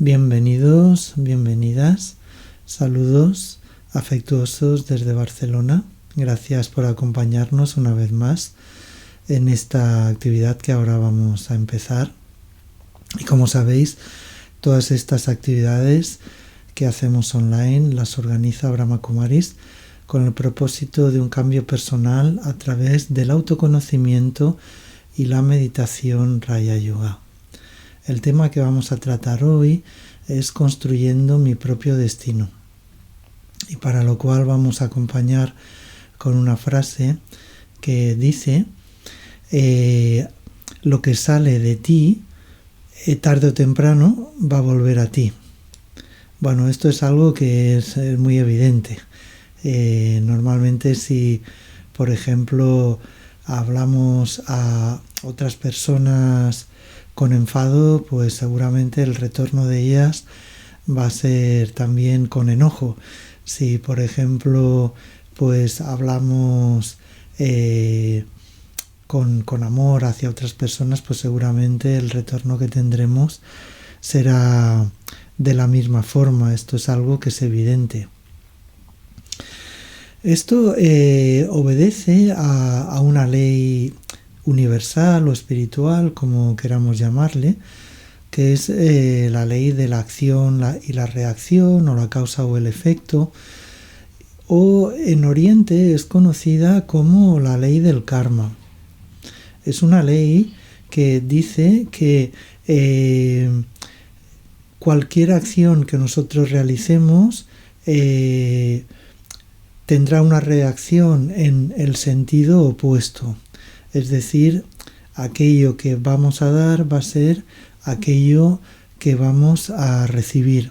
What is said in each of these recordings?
Bienvenidos, bienvenidas, saludos afectuosos desde Barcelona. Gracias por acompañarnos una vez más en esta actividad que ahora vamos a empezar. Y como sabéis, todas estas actividades que hacemos online las organiza Brahma Kumaris con el propósito de un cambio personal a través del autoconocimiento y la meditación Raya Yoga. El tema que vamos a tratar hoy es construyendo mi propio destino, y para lo cual vamos a acompañar con una frase que dice lo que sale de ti tarde o temprano va a volver a ti. Bueno, esto es algo que es muy evidente. Normalmente si, por ejemplo, hablamos a otras personas con enfado, pues seguramente el retorno de ellas va a ser también con enojo. Si, por ejemplo, pues hablamos con amor hacia otras personas, pues seguramente el retorno que tendremos será de la misma forma. Esto es algo que es evidente. Esto obedece a una ley universal o espiritual, como queramos llamarle, que es la ley de la acción y la reacción, o la causa o el efecto, o en Oriente es conocida como la ley del karma. Es una ley que dice que cualquier acción que nosotros realicemos tendrá una reacción en el sentido opuesto. Es decir, aquello que vamos a dar va a ser aquello que vamos a recibir.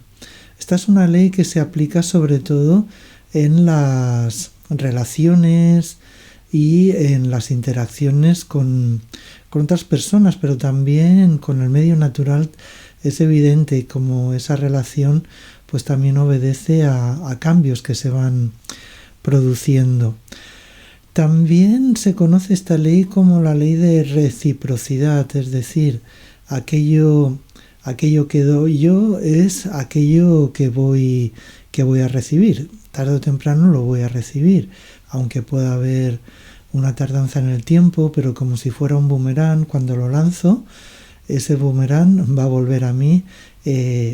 Esta es una ley que se aplica sobre todo en las relaciones y en las interacciones con otras personas, pero también con el medio natural. Es evidente como esa relación pues también obedece a cambios que se van produciendo. También se conoce esta ley como la ley de reciprocidad, es decir, aquello que doy yo es aquello que voy a recibir. Tarde o temprano lo voy a recibir, aunque pueda haber una tardanza en el tiempo, pero como si fuera un boomerang, cuando lo lanzo, ese boomerang va a volver a mí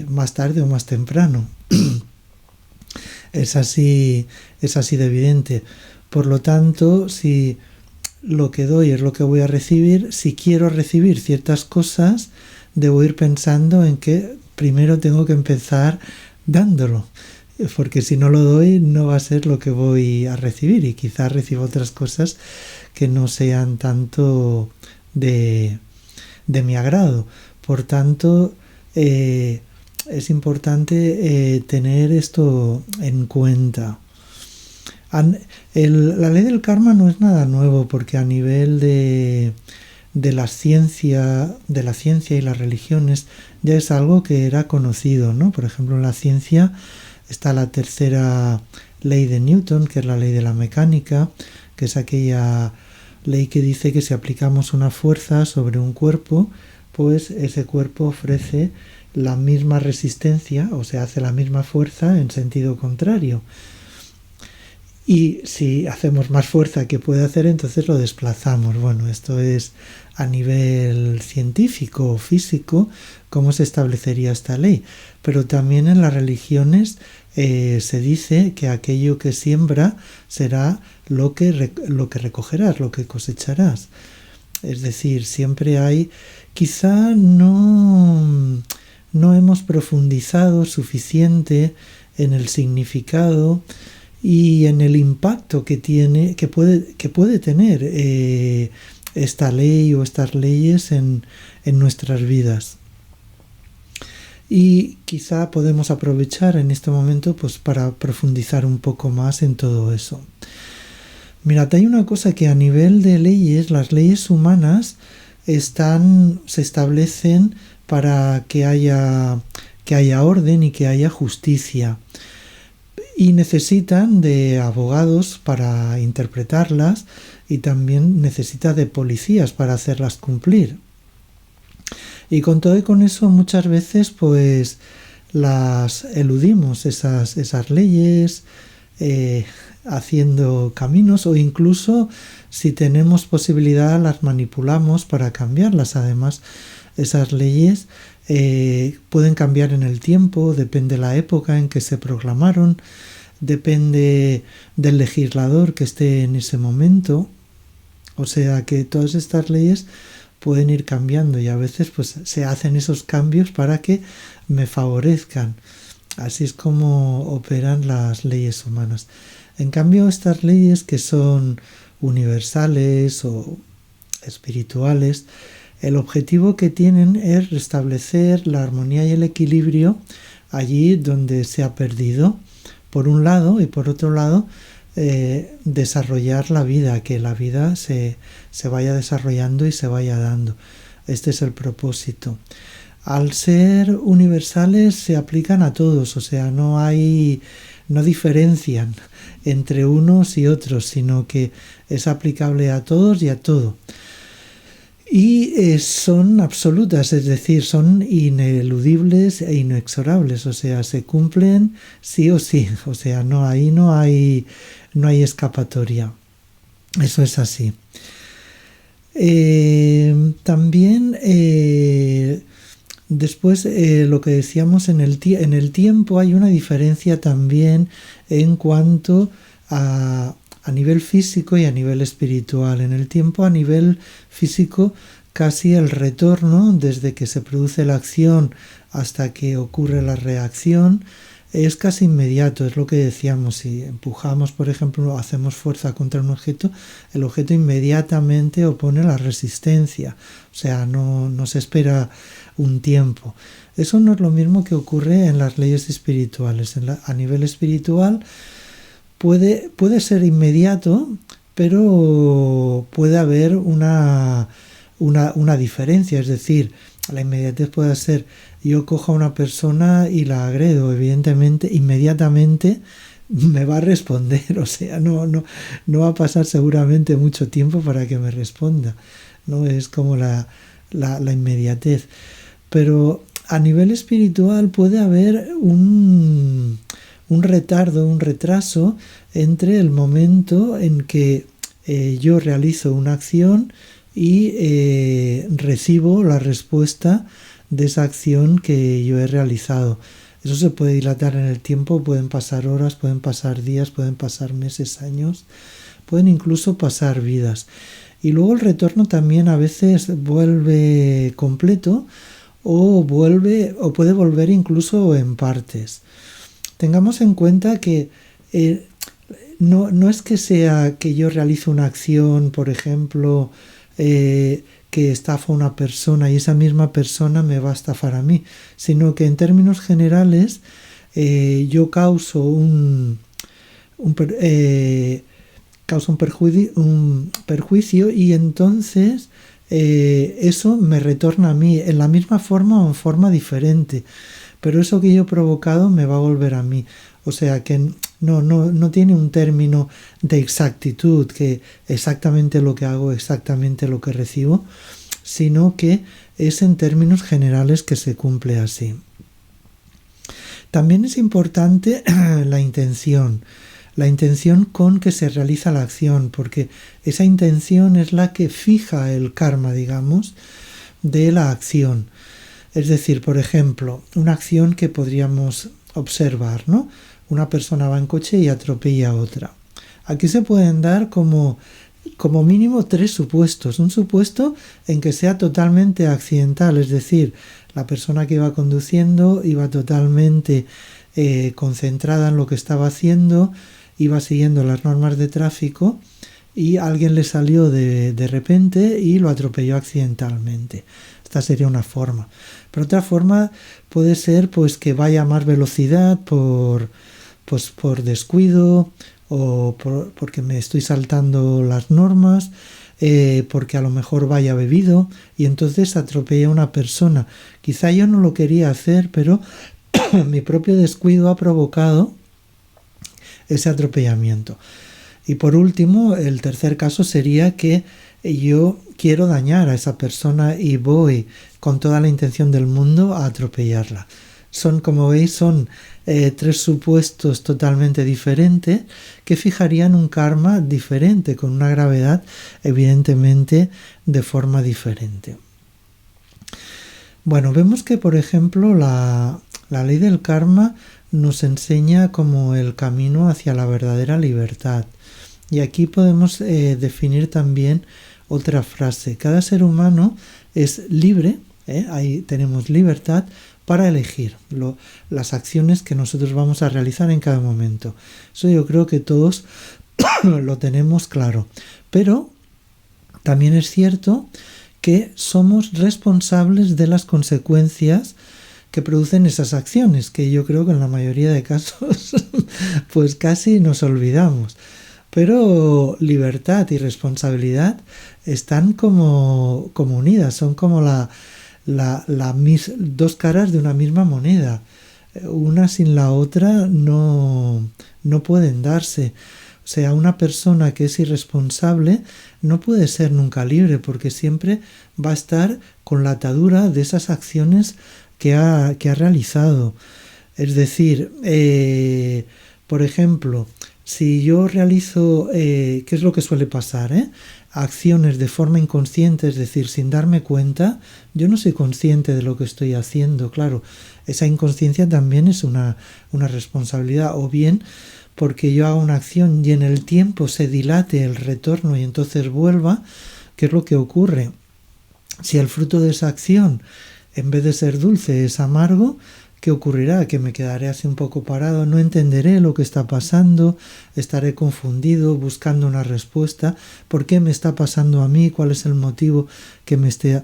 más tarde o más temprano. Es así de evidente. Por lo tanto, si lo que doy es lo que voy a recibir, si quiero recibir ciertas cosas, debo ir pensando en que primero tengo que empezar dándolo, porque si no lo doy no va a ser lo que voy a recibir, y quizás reciba otras cosas que no sean tanto de mi agrado. Por tanto, es importante tener esto en cuenta. La ley del karma no es nada nuevo, porque a nivel de la ciencia y las religiones ya es algo que era conocido, ¿no? Por ejemplo, en la ciencia está la tercera ley de Newton, que es la ley de la mecánica, que es aquella ley que dice que si aplicamos una fuerza sobre un cuerpo, pues ese cuerpo ofrece la misma resistencia, o sea, hace la misma fuerza en sentido contrario. Y si hacemos más fuerza que puede hacer, entonces lo desplazamos. Bueno, esto es a nivel científico o físico, cómo se establecería esta ley. Pero también en las religiones se dice que aquello que siembra será lo que recogerás, lo que cosecharás. Es decir, siempre hay, quizá no hemos profundizado suficiente en el significado y en el impacto que puede tener esta ley o estas leyes en nuestras vidas. Y quizá podemos aprovechar en este momento pues para profundizar un poco más en todo eso. Mirad, hay una cosa que a nivel de leyes, las leyes humanas se establecen para que haya orden y que haya justicia. Y necesitan de abogados para interpretarlas, y también necesita de policías para hacerlas cumplir. Y con todo y con eso muchas veces pues las eludimos, esas leyes, haciendo caminos, o incluso si tenemos posibilidad las manipulamos para cambiarlas. Además, esas leyes pueden cambiar en el tiempo, depende de la época en que se proclamaron, depende del legislador que esté en ese momento. O sea que todas estas leyes pueden ir cambiando y a veces pues se hacen esos cambios para que me favorezcan. Así es como operan las leyes humanas. En cambio, estas leyes que son universales o espirituales, el objetivo que tienen es restablecer la armonía y el equilibrio allí donde se ha perdido, por un lado, y por otro lado, desarrollar la vida, que la vida se vaya desarrollando y se vaya dando. Este es el propósito. Al ser universales se aplican a todos, o sea, no diferencian entre unos y otros, sino que es aplicable a todos y a todo. Y son absolutas, es decir, son ineludibles e inexorables, o sea, se cumplen sí o sí, o sea, no hay escapatoria. Eso es así. También después lo que decíamos en el tiempo hay una diferencia también en cuanto a nivel físico y a nivel espiritual. En el tiempo, a nivel físico, casi el retorno desde que se produce la acción hasta que ocurre la reacción es casi inmediato. Es lo que decíamos, si empujamos, por ejemplo, hacemos fuerza contra un objeto, el objeto inmediatamente opone la resistencia, o sea, no se espera un tiempo. Eso no es lo mismo que ocurre en las leyes espirituales. A nivel espiritual puede ser inmediato, pero puede haber una diferencia, es decir, la inmediatez puede ser yo cojo a una persona y la agredo, evidentemente, inmediatamente me va a responder, o sea, no va a pasar seguramente mucho tiempo para que me responda, no es como la inmediatez, pero a nivel espiritual puede haber un retardo, un retraso entre el momento en que yo realizo una acción y recibo la respuesta de esa acción que yo he realizado. Eso se puede dilatar en el tiempo, pueden pasar horas, pueden pasar días, pueden pasar meses, años, pueden incluso pasar vidas. Y luego el retorno también a veces vuelve completo o puede volver incluso en partes. Tengamos en cuenta que no es que sea que yo realice una acción, por ejemplo, que estafa a una persona y esa misma persona me va a estafar a mí, sino que en términos generales yo causo un perjuicio y entonces eso me retorna a mí en la misma forma o en forma diferente, pero eso que yo he provocado me va a volver a mí. O sea que no tiene un término de exactitud, que exactamente lo que hago, exactamente lo que recibo, sino que es en términos generales que se cumple así. También es importante la intención con que se realiza la acción, porque esa intención es la que fija el karma, digamos, de la acción. Es decir, por ejemplo, una acción que podríamos observar, ¿no? Una persona va en coche y atropella a otra. Aquí se pueden dar como mínimo 3 supuestos. Un supuesto en que sea totalmente accidental, es decir, la persona que iba conduciendo iba totalmente concentrada en lo que estaba haciendo, iba siguiendo las normas de tráfico y alguien le salió de repente y lo atropelló accidentalmente. Esta sería una forma. Pero otra forma puede ser pues que vaya a más velocidad por descuido o porque me estoy saltando las normas, porque a lo mejor vaya bebido y entonces atropella a una persona. Quizá yo no lo quería hacer, pero mi propio descuido ha provocado ese atropellamiento. Y por último, el tercer caso sería que yo quiero dañar a esa persona y voy con toda la intención del mundo a atropellarla. Son, como veis, son tres supuestos totalmente diferentes que fijarían un karma diferente, con una gravedad evidentemente de forma diferente. Bueno, vemos que, por ejemplo, la ley del karma nos enseña como el camino hacia la verdadera libertad. Y aquí podemos definir también otra frase. Cada ser humano es libre, ahí tenemos libertad para elegir las acciones que nosotros vamos a realizar en cada momento. Eso yo creo que todos lo tenemos claro. Pero también es cierto que somos responsables de las consecuencias que producen esas acciones, que yo creo que en la mayoría de casos pues casi nos olvidamos. Pero libertad y responsabilidad están como unidas, son como dos caras de una misma moneda. Una sin la otra no pueden darse. O sea, una persona que es irresponsable no puede ser nunca libre, porque siempre va a estar con la atadura de esas acciones que ha realizado. Es decir, por ejemplo, si yo realizo, ¿qué es lo que suele pasar? Acciones de forma inconsciente, es decir, sin darme cuenta, yo no soy consciente de lo que estoy haciendo. Claro, esa inconsciencia también es una responsabilidad, o bien porque yo haga una acción y en el tiempo se dilate el retorno y entonces vuelva. ¿Qué es lo que ocurre? Si el fruto de esa acción, en vez de ser dulce, es amargo, ¿qué ocurrirá? Que me quedaré así un poco parado, no entenderé lo que está pasando, estaré confundido, buscando una respuesta. ¿Por qué me está pasando a mí? ¿Cuál es el motivo que me esté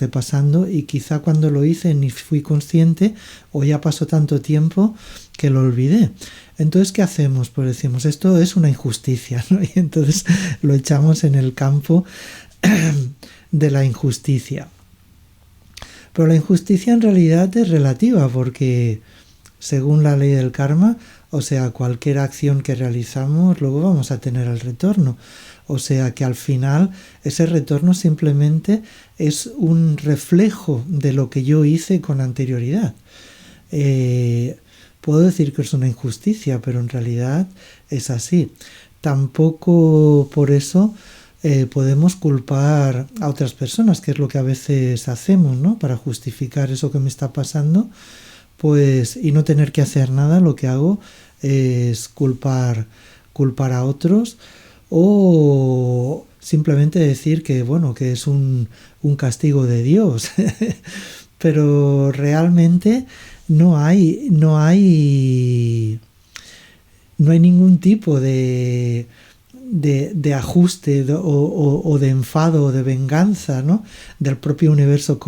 pasando? Y quizá cuando lo hice ni fui consciente, o ya pasó tanto tiempo que lo olvidé. Entonces, ¿qué hacemos? Pues decimos, esto es una injusticia, ¿no? Y entonces lo echamos en el campo de la injusticia. Pero la injusticia en realidad es relativa, porque según la ley del karma, o sea, cualquier acción que realizamos, luego vamos a tener el retorno. O sea que al final ese retorno simplemente es un reflejo de lo que yo hice con anterioridad. Puedo decir que es una injusticia, pero en realidad es así. Tampoco por eso podemos culpar a otras personas, que es lo que a veces hacemos, ¿no? Para justificar eso que me está pasando, pues, y no tener que hacer nada, lo que hago es culpar a otros, o simplemente decir que, bueno, que es un castigo de Dios. Pero realmente no hay ningún tipo de ajuste o de enfado o de venganza, ¿no? Del propio universo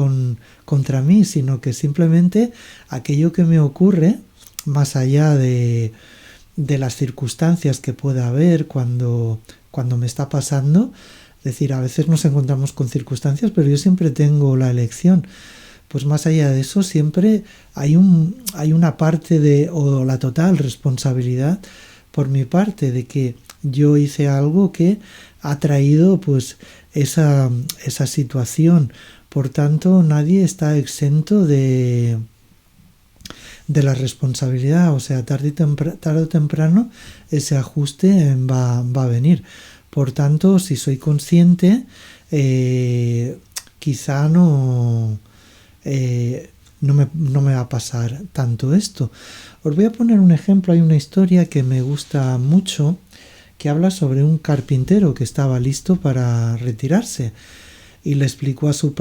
contra mí, sino que simplemente aquello que me ocurre, más allá de las circunstancias que pueda haber cuando me está pasando, es decir, a veces nos encontramos con circunstancias, pero yo siempre tengo la elección. Pues más allá de eso, siempre hay una parte o la total responsabilidad por mi parte de que yo hice algo que ha traído pues esa situación. Por tanto, nadie está exento de la responsabilidad. O sea, tarde o temprano ese ajuste va a venir. Por tanto, si soy consciente, quizá no me va a pasar tanto esto. Os voy a poner un ejemplo. Hay una historia que me gusta mucho, que habla sobre un carpintero que estaba listo para retirarse y le explicó a su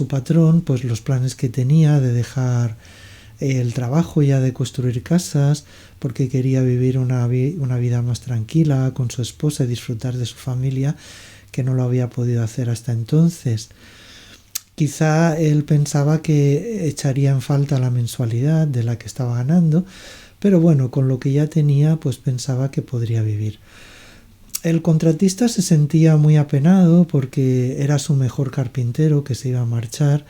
patrón pues los planes que tenía de dejar el trabajo ya de construir casas, porque quería vivir una vida más tranquila con su esposa y disfrutar de su familia, que no lo había podido hacer hasta entonces. Quizá él pensaba que echaría en falta la mensualidad de la que estaba ganando, pero bueno, con lo que ya tenía, pues pensaba que podría vivir. El contratista se sentía muy apenado porque era su mejor carpintero que se iba a marchar,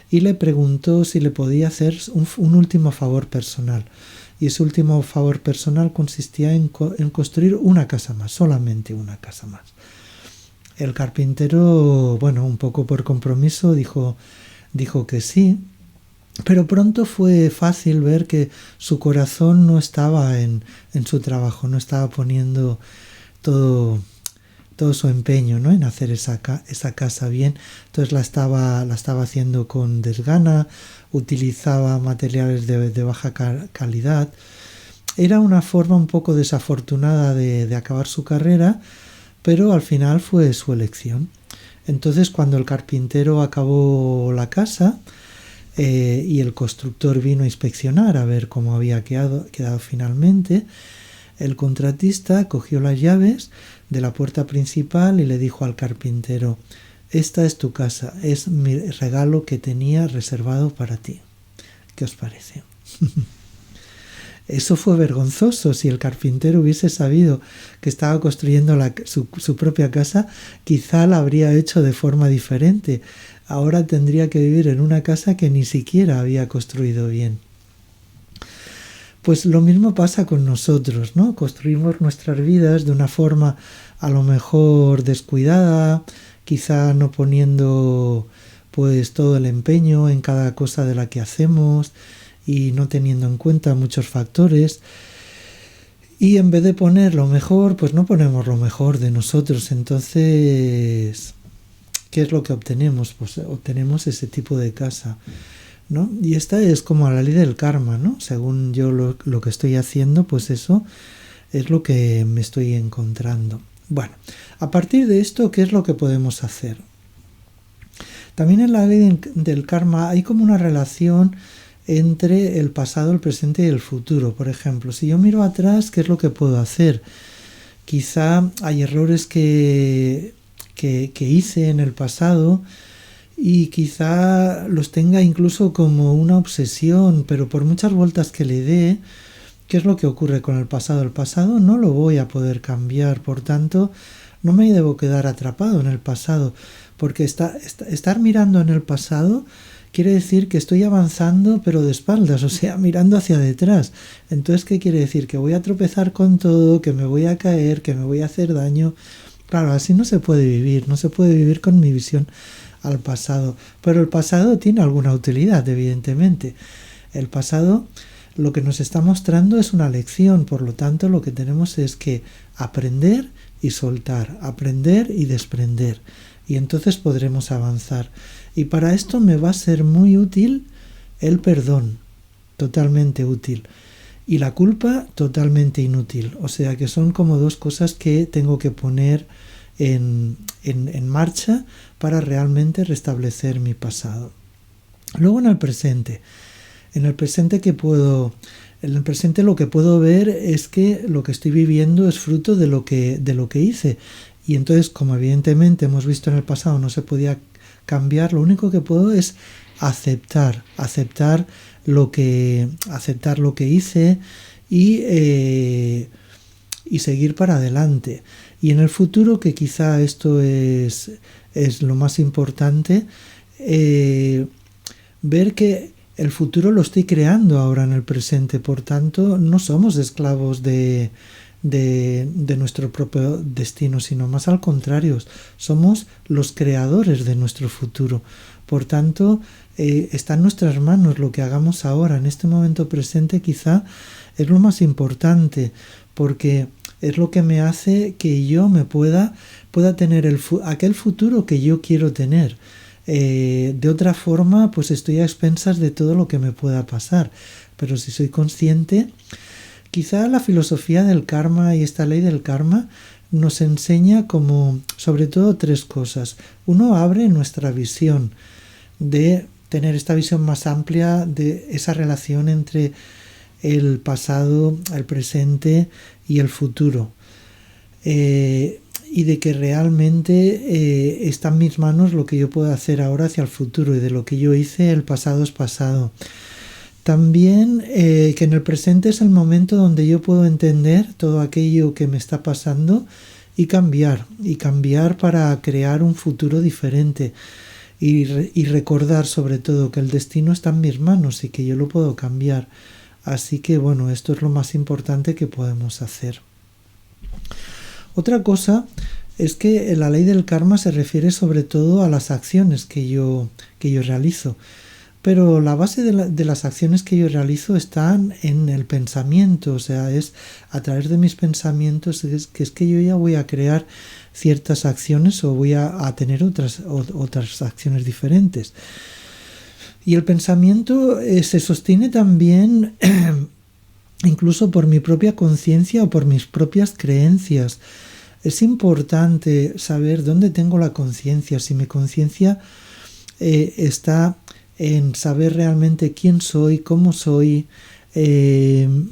y le preguntó si le podía hacer un último favor personal. Y ese último favor personal consistía en construir una casa más, solamente una casa más. El carpintero, bueno, un poco por compromiso, dijo que sí, Pero pronto fue fácil ver que su corazón no estaba en su trabajo, no estaba poniendo todo, todo su empeño, ¿no?, en hacer esa casa bien. Entonces la estaba haciendo con desgana, utilizaba materiales de baja calidad. Era una forma un poco desafortunada de acabar su carrera, pero al final fue su elección. Entonces, cuando el carpintero acabó la casa y el constructor vino a inspeccionar a ver cómo había quedado finalmente, el contratista cogió las llaves de la puerta principal y le dijo al carpintero: esta es tu casa, es mi regalo que tenía reservado para ti. ¿Qué os parece? Eso fue vergonzoso. Si el carpintero hubiese sabido que estaba construyendo su propia casa, quizá la habría hecho de forma diferente. Ahora tendría que vivir en una casa que ni siquiera había construido bien. Pues lo mismo pasa con nosotros, ¿no? Construimos nuestras vidas de una forma a lo mejor descuidada, quizá no poniendo pues todo el empeño en cada cosa de la que hacemos y no teniendo en cuenta muchos factores. Y en vez de poner lo mejor, pues no ponemos lo mejor de nosotros. Entonces, ¿qué es lo que obtenemos? Pues obtenemos ese tipo de casa, ¿no? Y esta es como la ley del karma, ¿no? Según yo lo que estoy haciendo, pues eso es lo que me estoy encontrando. Bueno, a partir de esto, ¿qué es lo que podemos hacer? También en la ley del karma hay como una relación entre el pasado, el presente y el futuro. Por ejemplo, si yo miro atrás, ¿qué es lo que puedo hacer? Quizá hay errores que hice en el pasado y quizá los tenga incluso como una obsesión, pero por muchas vueltas que le dé, ¿qué es lo que ocurre con el pasado? El pasado no lo voy a poder cambiar, por tanto, no me debo quedar atrapado en el pasado, porque estar mirando en el pasado quiere decir que estoy avanzando pero de espaldas, o sea, mirando hacia detrás. Entonces, ¿qué quiere decir? Que voy a tropezar con todo, que me voy a caer, que me voy a hacer daño. Claro, así no se puede vivir, no se puede vivir con mi visión al pasado. Pero el pasado tiene alguna utilidad, evidentemente. El pasado lo que nos está mostrando es una lección, por lo tanto lo que tenemos es que aprender y soltar, aprender y desprender. Y entonces podremos avanzar. Y para esto me va a ser muy útil el perdón, totalmente útil. Y la culpa, totalmente inútil. O sea que son como dos cosas que tengo que poner en marcha para realmente restablecer mi pasado. Luego en el presente. En el presente lo que puedo ver es que lo que estoy viviendo es fruto de lo que hice. Y entonces, como evidentemente hemos visto en el pasado no se podía cambiar, lo único que puedo es aceptar lo que hice y seguir para adelante. Y en el futuro, que quizá esto es lo más importante, ver que el futuro lo estoy creando ahora en el presente, por tanto no somos esclavos de nuestro propio destino, sino más al contrario, somos los creadores de nuestro futuro. Por tanto, está en nuestras manos. Lo que hagamos ahora, en este momento presente, quizá es lo más importante, porque es lo que me hace que yo me pueda tener aquel futuro que yo quiero tener. De otra forma, pues estoy a expensas de todo lo que me pueda pasar. Pero si soy consciente, quizá la filosofía del karma y esta ley del karma nos enseña como, sobre todo, tres cosas. Uno, abre nuestra visión de tener esta visión más amplia de esa relación entre el pasado, el presente y el futuro. Y de que realmente está en mis manos lo que yo puedo hacer ahora hacia el futuro, y de lo que yo hice, el pasado es pasado. También que en el presente es el momento donde yo puedo entender todo aquello que me está pasando y cambiar para crear un futuro diferente y recordar sobre todo que el destino está en mis manos y que yo lo puedo cambiar. Así que bueno, esto es lo más importante que podemos hacer. Otra cosa es que la ley del karma se refiere sobre todo a las acciones que yo realizo. pero la base de las acciones que yo realizo están en el pensamiento, o sea, es a través de mis pensamientos que es que yo ya voy a crear ciertas acciones o voy a tener otras acciones diferentes. Y el pensamiento se sostiene también incluso por mi propia conciencia o por mis propias creencias. Es importante saber dónde tengo la conciencia, si mi conciencia está en saber realmente quién soy, cómo soy,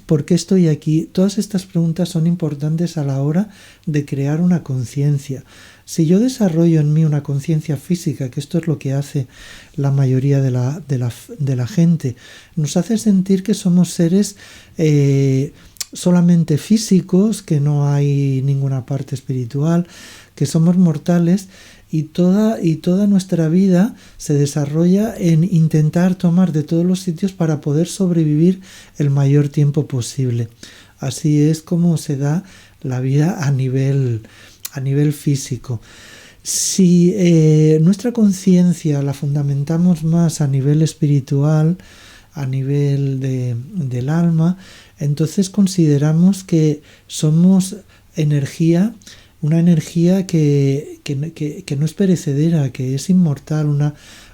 por qué estoy aquí. Todas estas preguntas son importantes a la hora de crear una conciencia. Si yo desarrollo en mí una conciencia física, que esto es lo que hace la mayoría de la gente, nos hace sentir que somos seres solamente físicos, que no hay ninguna parte espiritual, que somos mortales, y toda nuestra vida se desarrolla en intentar tomar de todos los sitios para poder sobrevivir el mayor tiempo posible. Así es como se da la vida a nivel físico. Si nuestra conciencia la fundamentamos más a nivel espiritual, a nivel del alma, entonces consideramos que somos energía, una energía que no es perecedera, que es inmortal,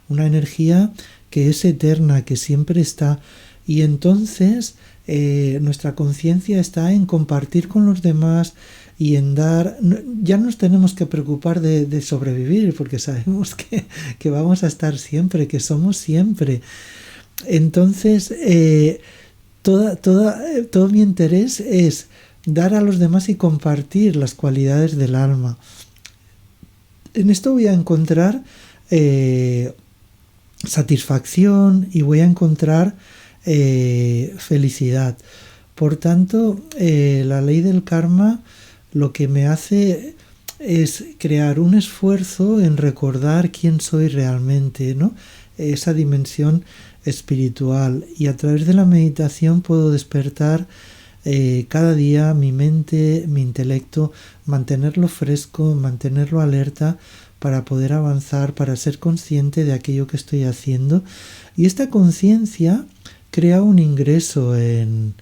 una energía que es eterna, que siempre está. Y entonces nuestra conciencia está en compartir con los demás y en dar. Ya nos tenemos que preocupar de sobrevivir, porque sabemos que vamos a estar siempre, que somos siempre. Entonces, todo mi interés es dar a los demás y compartir las cualidades del alma. En esto voy a encontrar satisfacción y voy a encontrar felicidad. Por tanto, la ley del karma lo que me hace es crear un esfuerzo en recordar quién soy realmente, ¿no? Esa dimensión espiritual, y a través de la meditación puedo despertar cada día mi mente, mi intelecto, mantenerlo fresco, mantenerlo alerta para poder avanzar, para ser consciente de aquello que estoy haciendo. Y esta conciencia crea un ingreso en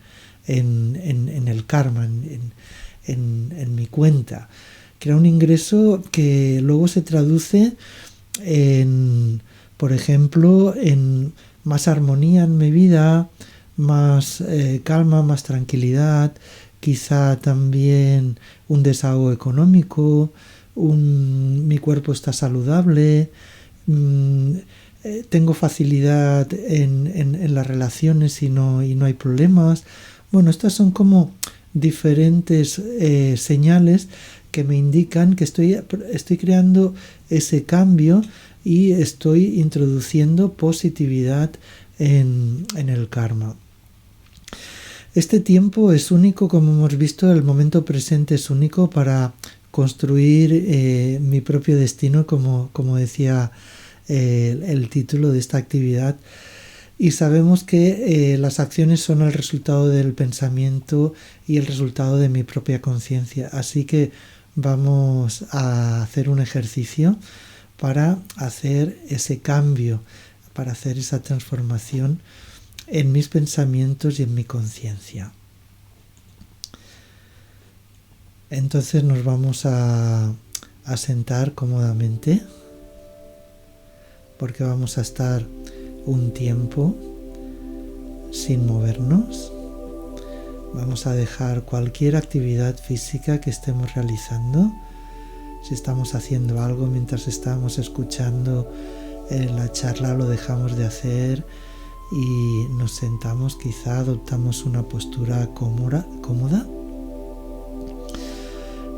el karma, en mi cuenta. Crea un ingreso que luego se traduce en, por ejemplo, en más armonía en mi vida, más calma, más tranquilidad, quizá también un desahogo económico, mi cuerpo está saludable, tengo facilidad en las relaciones y no hay problemas. Bueno, estas son como diferentes señales que me indican que estoy creando ese cambio y estoy introduciendo positividad en el karma. Este tiempo es único, como hemos visto, el momento presente es único para construir mi propio destino, como decía el título de esta actividad. Y sabemos que las acciones son el resultado del pensamiento y el resultado de mi propia conciencia. Así que vamos a hacer un ejercicio para hacer ese cambio, para hacer esa transformación en mis pensamientos y en mi conciencia. Entonces nos vamos a sentar cómodamente, porque vamos a estar un tiempo sin movernos. Vamos a dejar cualquier actividad física que estemos realizando. Si estamos haciendo algo mientras estamos escuchando la charla, lo dejamos de hacer y nos sentamos, quizá adoptamos una postura cómoda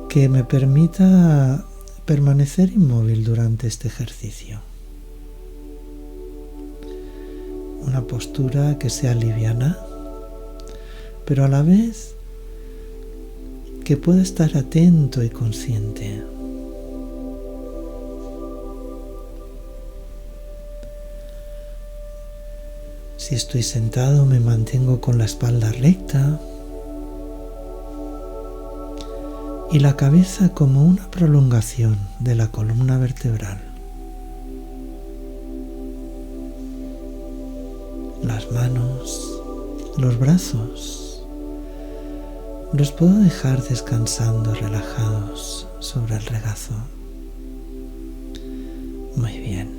que me permita permanecer inmóvil durante este ejercicio. Una postura que sea liviana, pero a la vez que pueda estar atento y consciente. Si estoy sentado, me mantengo con la espalda recta y la cabeza como una prolongación de la columna vertebral. las manos, los brazos. Los puedo dejar descansando relajados sobre el regazo. Muy bien.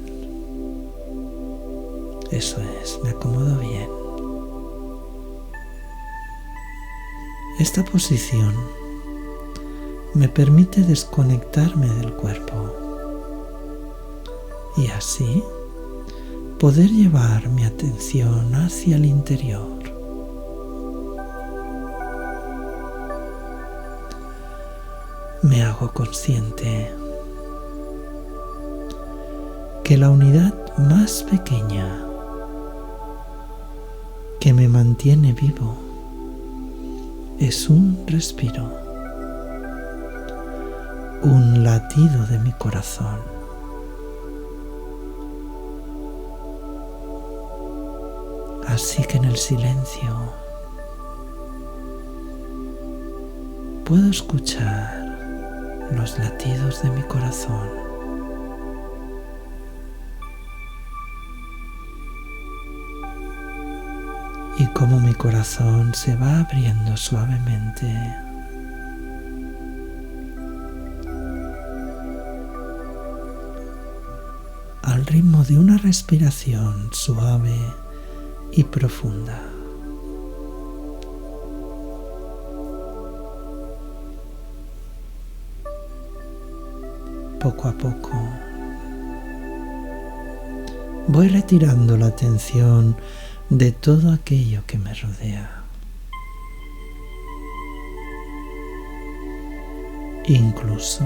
Eso es, me acomodo bien. Esta posición me permite desconectarme del cuerpo y así poder llevar mi atención hacia el interior. Me hago consciente que la unidad más pequeña que me mantiene vivo es un respiro, un latido de mi corazón. Así que en el silencio puedo escuchar los latidos de mi corazón. Y cómo mi corazón se va abriendo suavemente. Al ritmo de una respiración suave y profunda. Poco a poco voy retirando la atención de todo aquello que me rodea, incluso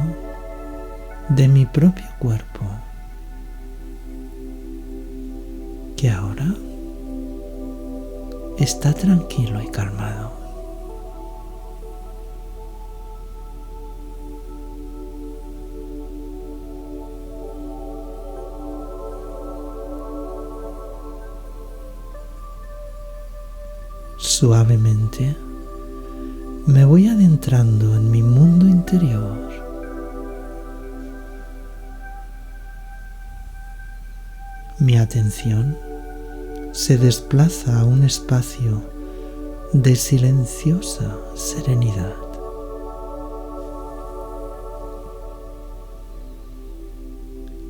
de mi propio cuerpo, que ahora está tranquilo y calmado. Suavemente me voy adentrando en mi mundo interior. Mi atención se desplaza a un espacio de silenciosa serenidad.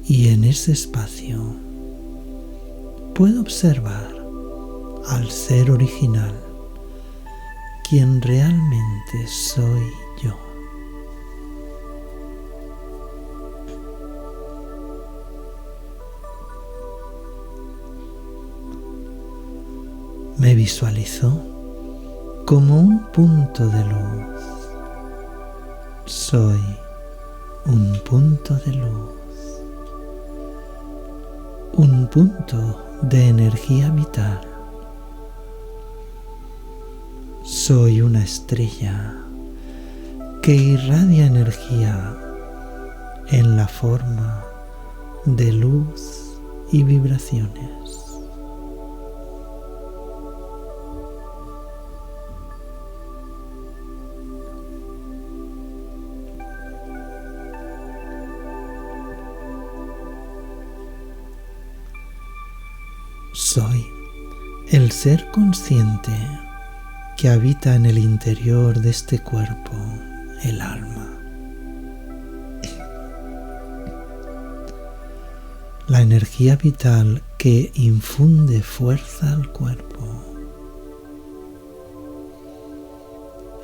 Y en ese espacio puedo observar al ser original, quien realmente soy yo. Me visualizo como un punto de luz. Soy un punto de luz. Un punto de energía vital. Soy una estrella que irradia energía en la forma de luz y vibraciones. Soy el ser consciente que habita en el interior de este cuerpo, el alma. La energía vital que infunde fuerza al cuerpo.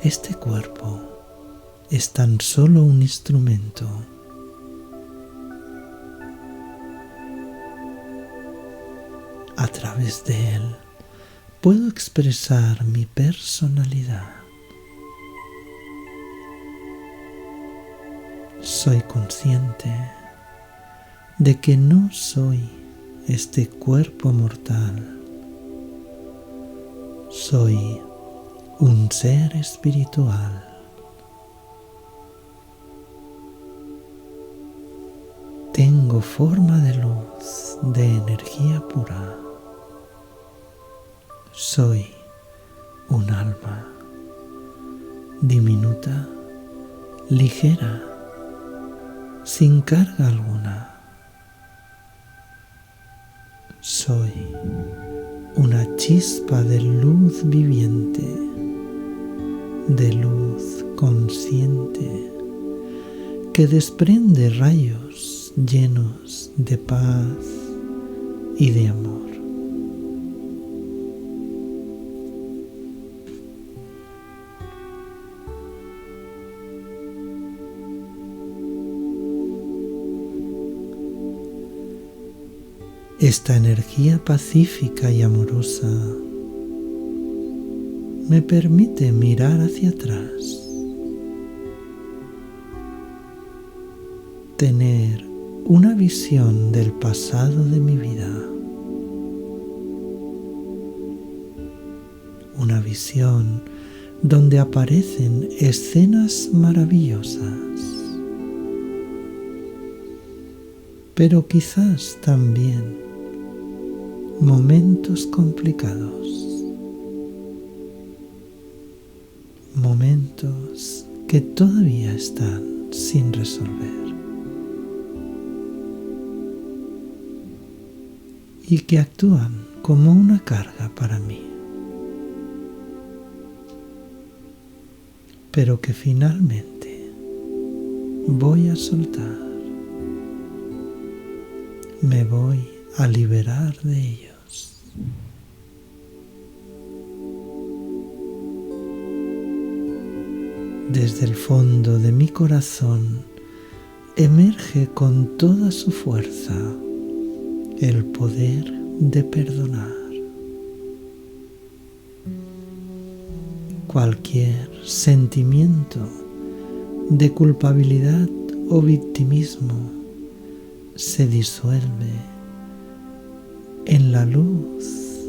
Este cuerpo es tan solo un instrumento. A través de él puedo expresar mi personalidad. Soy consciente de que no soy este cuerpo mortal. Soy un ser espiritual. Tengo forma de luz, de energía pura. Soy un alma diminuta, ligera, sin carga alguna. Soy una chispa de luz viviente, de luz consciente, que desprende rayos llenos de paz y de amor. Esta energía pacífica y amorosa me permite mirar hacia atrás, tener una visión del pasado de mi vida, una visión donde aparecen escenas maravillosas, pero quizás también momentos complicados, momentos que todavía están sin resolver y que actúan como una carga para mí, pero que finalmente voy a soltar, me voy a liberar de ellos. Desde el fondo de mi corazón emerge con toda su fuerza el poder de perdonar. Cualquier sentimiento de culpabilidad o victimismo se disuelve en la luz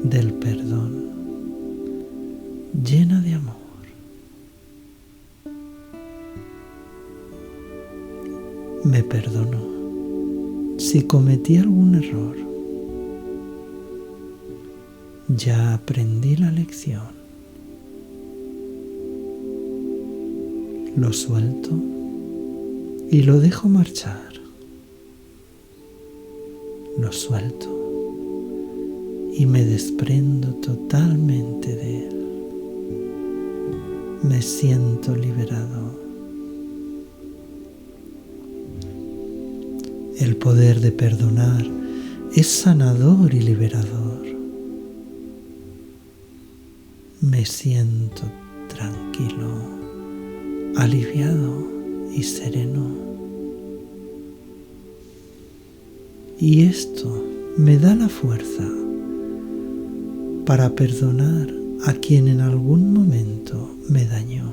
del perdón, llena de amor. Me perdono si cometí algún error. Ya aprendí la lección. Lo suelto y lo dejo marchar. Lo suelto y me desprendo totalmente de él. Me siento liberado. El poder de perdonar es sanador y liberador. Me siento tranquilo, aliviado y sereno. Y esto me da la fuerza para perdonar a quien en algún momento me dañó.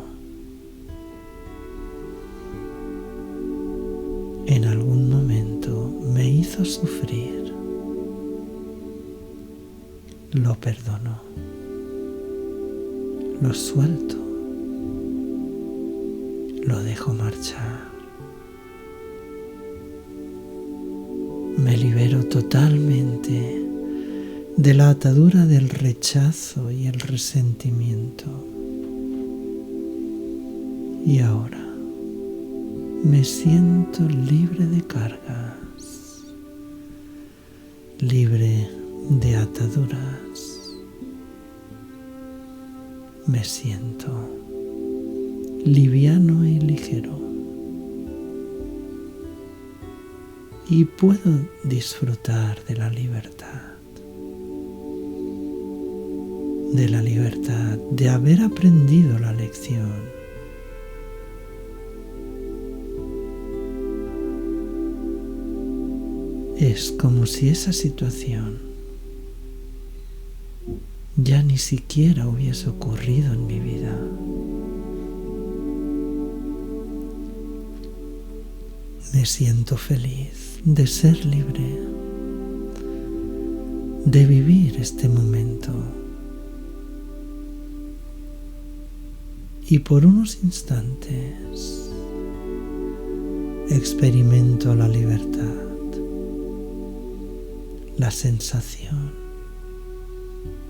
En algún momento me hizo sufrir. Lo perdono. Lo suelto. Lo dejo marchar. Me libero totalmente de la atadura del rechazo y el resentimiento. Y ahora me siento libre de cargas, libre de ataduras. Me siento liviano y ligero. Y puedo disfrutar de la libertad de haber aprendido la lección. Es como si esa situación ya ni siquiera hubiese ocurrido en mi vida. Me siento feliz de ser libre, de vivir este momento. Y por unos instantes experimento la libertad, la sensación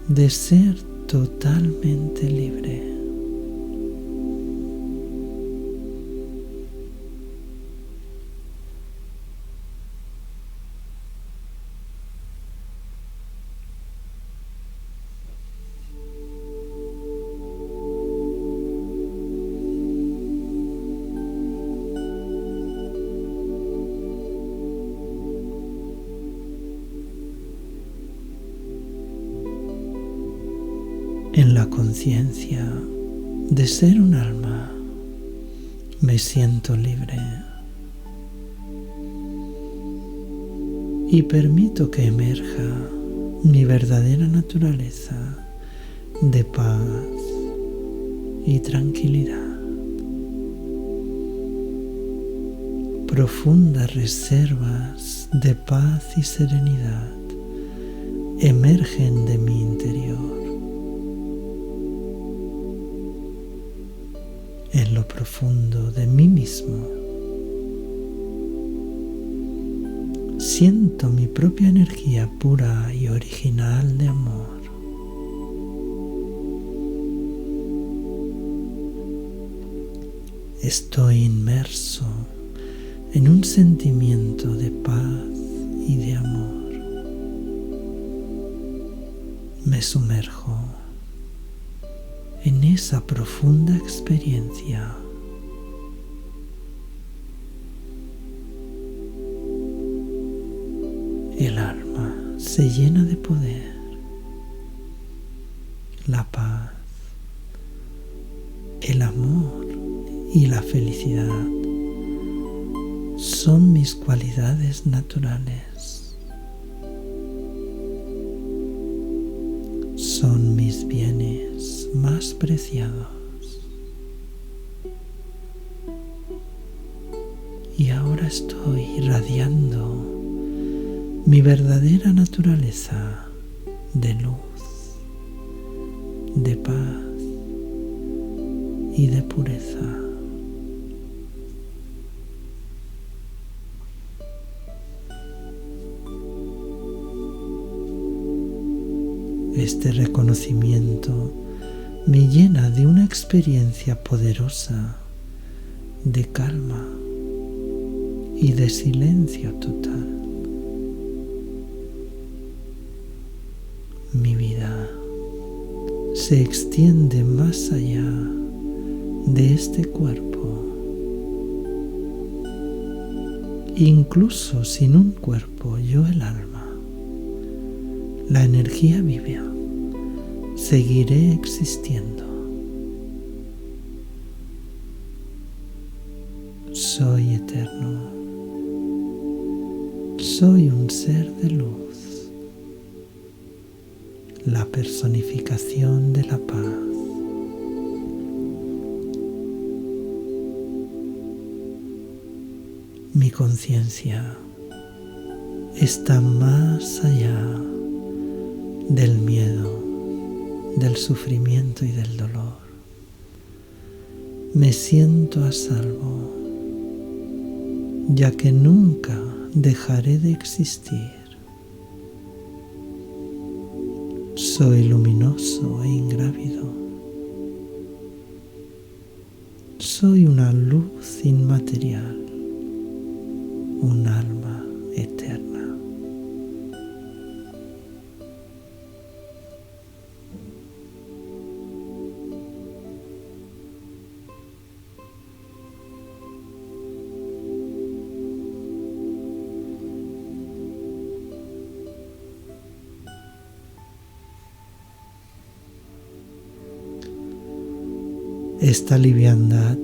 de ser totalmente libre. En la conciencia de ser un alma, me siento libre y permito que emerja mi verdadera naturaleza de paz y tranquilidad. Profundas reservas de paz y serenidad emergen de mi interior. En lo profundo de mí mismo, siento mi propia energía pura y original de amor. Estoy inmerso en un sentimiento de paz y de amor. Me sumerjo en esa profunda experiencia. El alma se llena de poder, la paz, el amor y la felicidad son mis cualidades naturales. Son mis bienes más preciados. Y ahora estoy irradiando mi verdadera naturaleza de luz, de paz y de pureza. Este reconocimiento me llena de una experiencia poderosa de calma y de silencio total. Mi vida se extiende más allá de este cuerpo. Incluso sin un cuerpo, yo el alma, la energía viva, seguiré existiendo. Soy eterno. Soy un ser de luz, la personificación de la paz. Mi conciencia está más allá del miedo, del sufrimiento y del dolor. Me siento a salvo, ya que nunca dejaré de existir. Soy luminoso e ingrávido. Soy una luz inmaterial, un alma eterna. Esta liviandad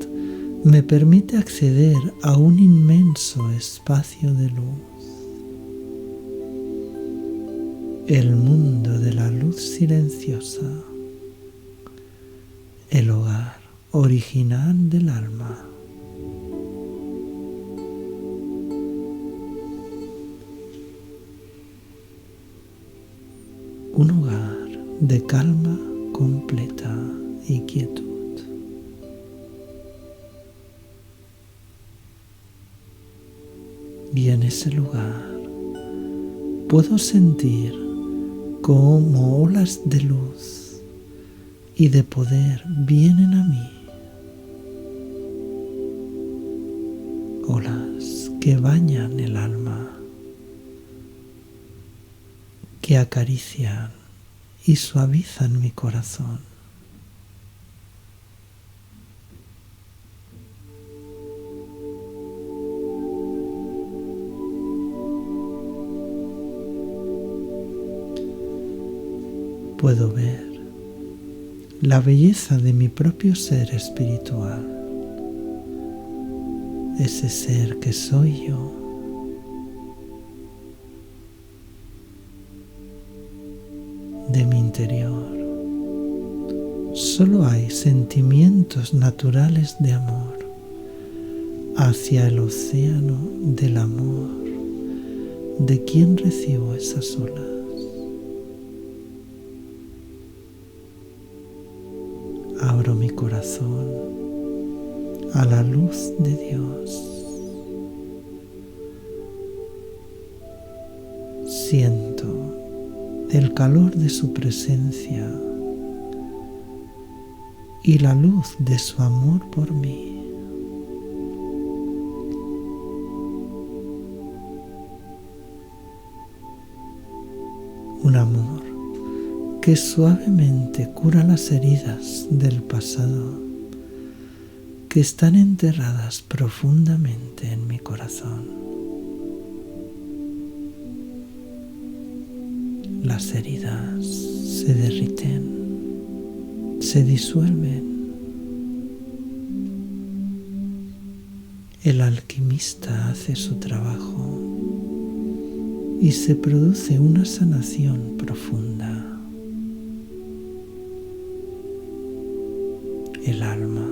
me permite acceder a un inmenso espacio de luz, el mundo de la luz silenciosa, el hogar original del alma. Un hogar de calma completa y quietud. Y en ese lugar puedo sentir cómo olas de luz y de poder vienen a mí. Olas que bañan el alma, que acarician y suavizan mi corazón. Puedo ver la belleza de mi propio ser espiritual, ese ser que soy yo. De mi interior solo hay sentimientos naturales de amor hacia el océano del amor de quien recibo esas olas. Abro mi corazón a la luz de Dios. Siento el calor de su presencia y la luz de su amor por mí. Un amor que suavemente cura las heridas del pasado que están enterradas profundamente en mi corazón. Las heridas se derriten, se disuelven. El alquimista hace su trabajo y se produce una sanación profunda. El alma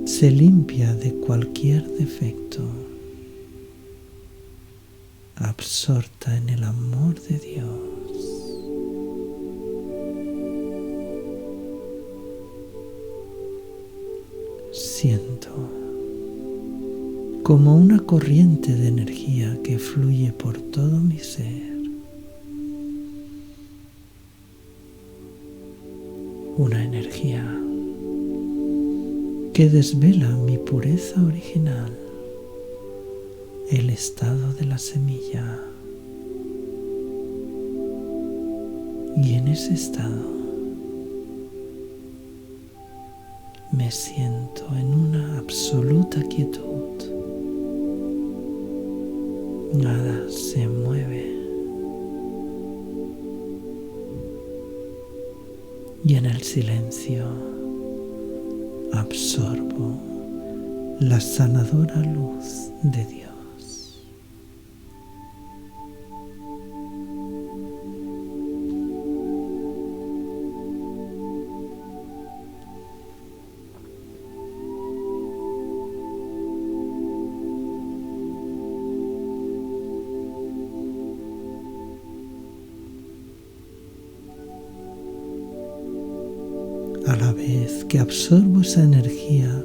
se limpia de cualquier defecto, absorta en el amor de Dios. Siento como una corriente de energía que fluye por todo mi ser. Una energía que desvela mi pureza original, el estado de la semilla. Y en ese estado me siento en una absoluta quietud. Nada se mueve. Y en el silencio absorbo la sanadora luz de Dios. A la vez que absorbo esa energía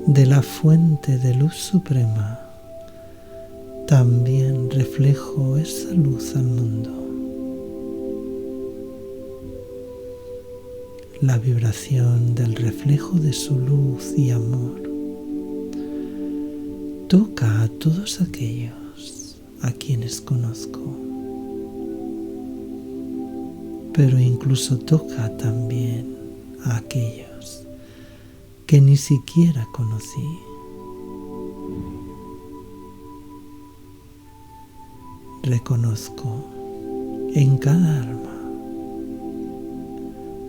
de la fuente de luz suprema, también reflejo esa luz al mundo. La vibración del reflejo de su luz y amor toca a todos aquellos a quienes conozco, pero incluso toca también a aquellos que ni siquiera conocí. Reconozco en cada alma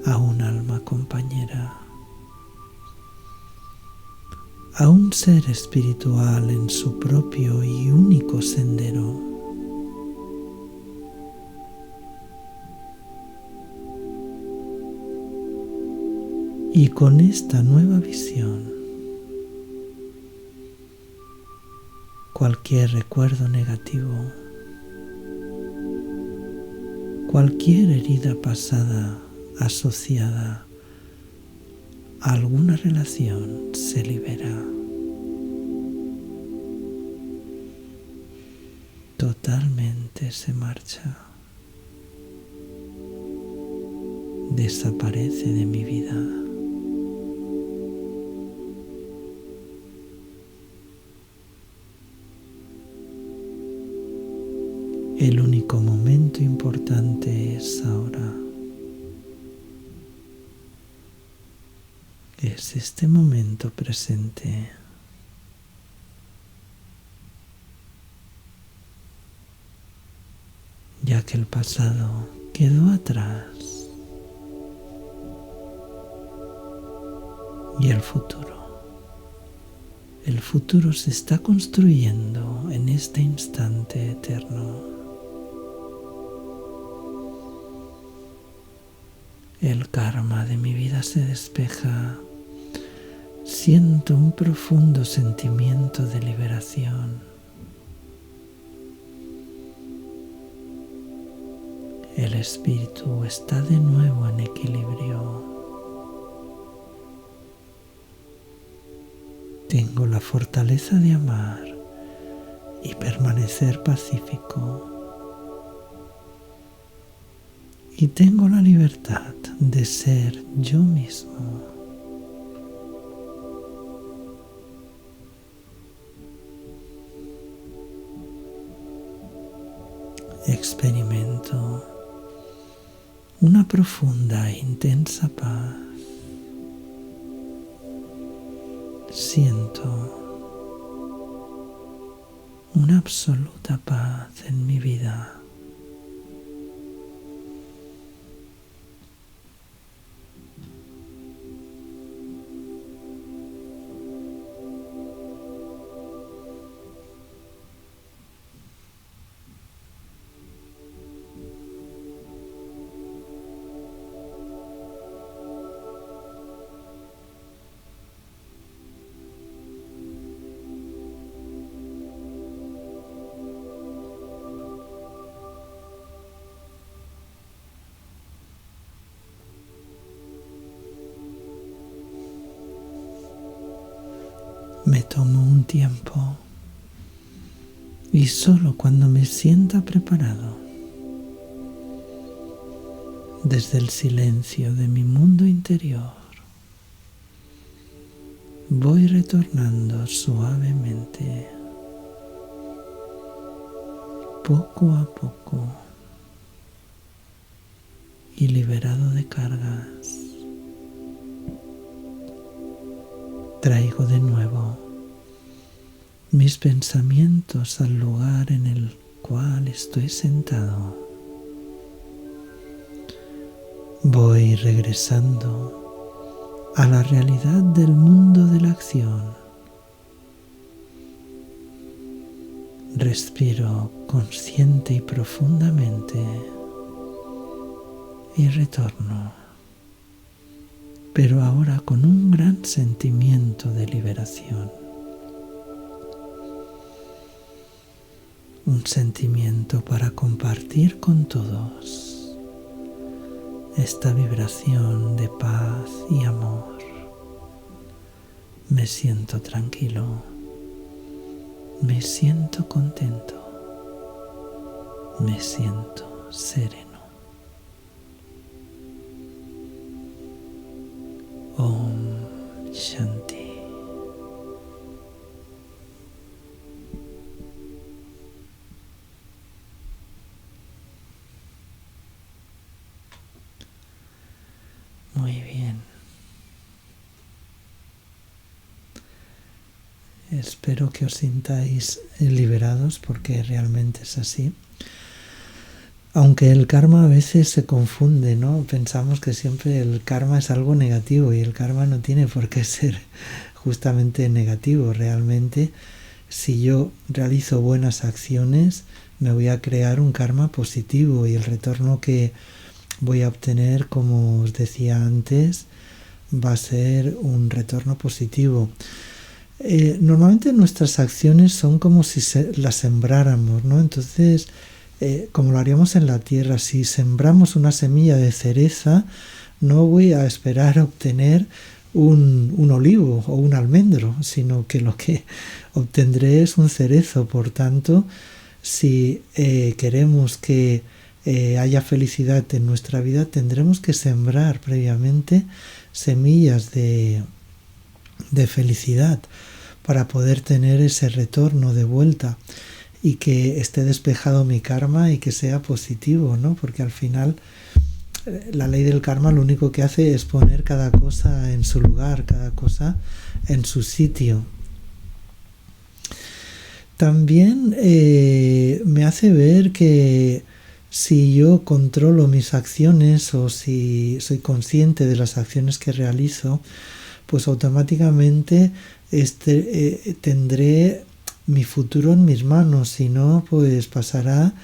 a un alma compañera, a un ser espiritual en su propio y único sendero. Y con esta nueva visión, cualquier recuerdo negativo, cualquier herida pasada asociada a alguna relación se libera. Totalmente se marcha. Desaparece de mi vida. El único momento importante es ahora. Es este momento presente. Ya que el pasado quedó atrás. y el futuro. El futuro se está construyendo en este instante eterno. El karma de mi vida se despeja. Siento un profundo sentimiento de liberación. El espíritu está de nuevo en equilibrio. Tengo la fortaleza de amar y permanecer pacífico. Y tengo la libertad de ser yo mismo. Experimento una profunda e intensa paz. Siento una absoluta paz en mi vida. Me tomo un tiempo y solo cuando me sienta preparado, desde el silencio de mi mundo interior, voy retornando suavemente, poco a poco y liberado de cargas. Traigo de nuevo mis pensamientos al lugar en el cual estoy sentado. Voy regresando a la realidad del mundo de la acción. Respiro consciente y profundamente y retorno, pero ahora con un gran sentimiento de liberación. Un sentimiento para compartir con todos esta vibración de paz y amor. Me siento tranquilo, me siento contento, me siento sereno. Om Shanti. Muy bien. Espero que os sintáis liberados porque realmente es así. Aunque el karma a veces se confunde, ¿no? Pensamos que siempre el karma es algo negativo y el karma no tiene por qué ser justamente negativo. Realmente, si yo realizo buenas acciones, me voy a crear un karma positivo y el retorno que voy a obtener, como os decía antes, va a ser un retorno positivo. Normalmente nuestras acciones son como si las sembráramos, ¿no? Entonces, como lo haríamos en la tierra, si sembramos una semilla de cereza, no voy a esperar obtener un olivo o un almendro, sino que lo que obtendré es un cerezo. Por tanto, si queremos que haya felicidad en nuestra vida, tendremos que sembrar previamente semillas de felicidad para poder tener ese retorno de vuelta y que esté despejado mi karma y que sea positivo, ¿no? Porque al final la ley del karma lo único que hace es poner cada cosa en su lugar, cada cosa en su sitio. También me hace ver que si yo controlo mis acciones o si soy consciente de las acciones que realizo, pues automáticamente tendré mi futuro en mis manos. Si no, pues pasará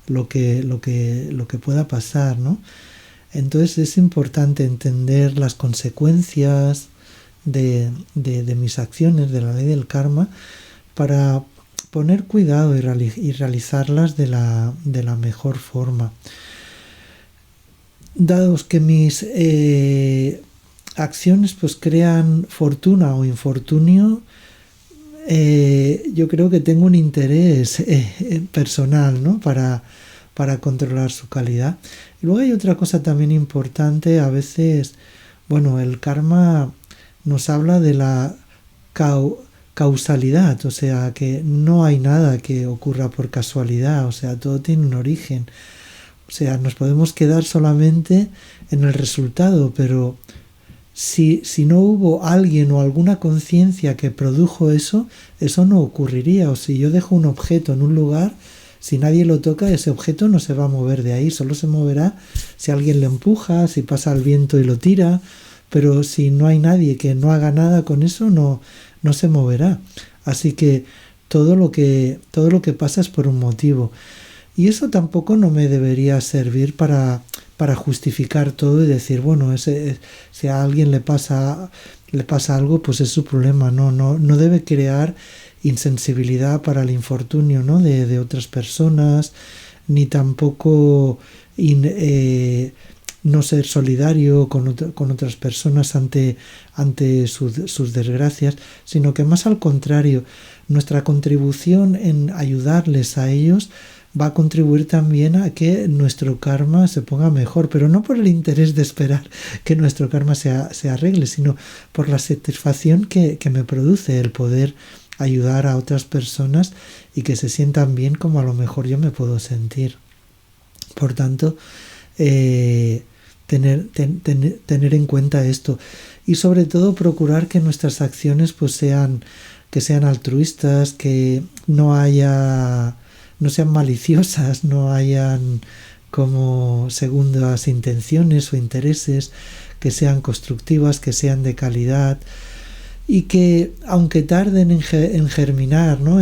lo que pueda pasar, ¿no? Entonces es importante entender las consecuencias de mis acciones, de la ley del karma, para poner cuidado y realizarlas de la mejor forma. Dados que mis acciones pues crean fortuna o infortunio, yo creo que tengo un interés personal, ¿no? para controlar su calidad. Y luego hay otra cosa también importante, a veces, bueno, el karma nos habla de la causalidad, o sea, que no hay nada que ocurra por casualidad, o sea, todo tiene un origen. O sea, nos podemos quedar solamente en el resultado, pero si no hubo alguien o alguna conciencia que produjo eso, eso no ocurriría. O si yo dejo un objeto en un lugar, si nadie lo toca, ese objeto no se va a mover de ahí, solo se moverá si alguien le empuja, si pasa el viento y lo tira, pero si no hay nadie que no haga nada con eso, no se moverá. Así que todo lo que pasa es por un motivo. Y eso tampoco no me debería servir para justificar todo y decir, bueno, si a alguien le pasa algo, pues es su problema. No debe crear insensibilidad para el infortunio, ¿no? de otras personas, ni tampoco no ser solidario con otras personas ante sus desgracias, sino que más al contrario, nuestra contribución en ayudarles a ellos va a contribuir también a que nuestro karma se ponga mejor, pero no por el interés de esperar que nuestro karma se arregle, sino por la satisfacción que me produce el poder ayudar a otras personas y que se sientan bien como a lo mejor yo me puedo sentir. Por tanto, tener en cuenta esto y sobre todo procurar que nuestras acciones pues sean altruistas, que no sean maliciosas, no hayan como segundas intenciones o intereses, que sean constructivas, que sean de calidad y que aunque tarden en germinar, ¿no?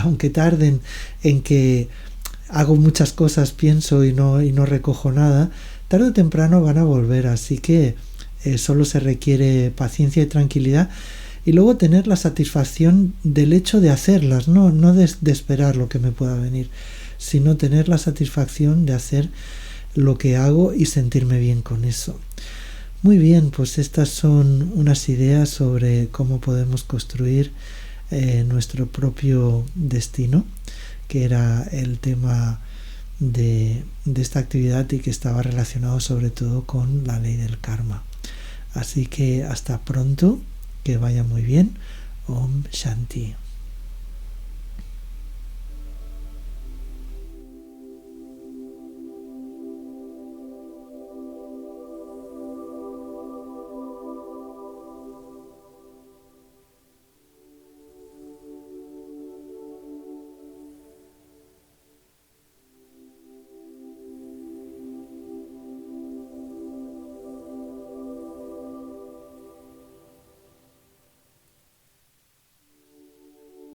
Aunque tarden en que hago muchas cosas, pienso y no recojo nada, tarde o temprano van a volver, así que solo se requiere paciencia y tranquilidad y luego tener la satisfacción del hecho de hacerlas, no de esperar lo que me pueda venir, sino tener la satisfacción de hacer lo que hago y sentirme bien con eso. Muy bien, pues estas son unas ideas sobre cómo podemos construir nuestro propio destino, que era el tema de esta actividad y que estaba relacionado sobre todo con la ley del karma. Así que hasta pronto, que vaya muy bien. Om Shanti.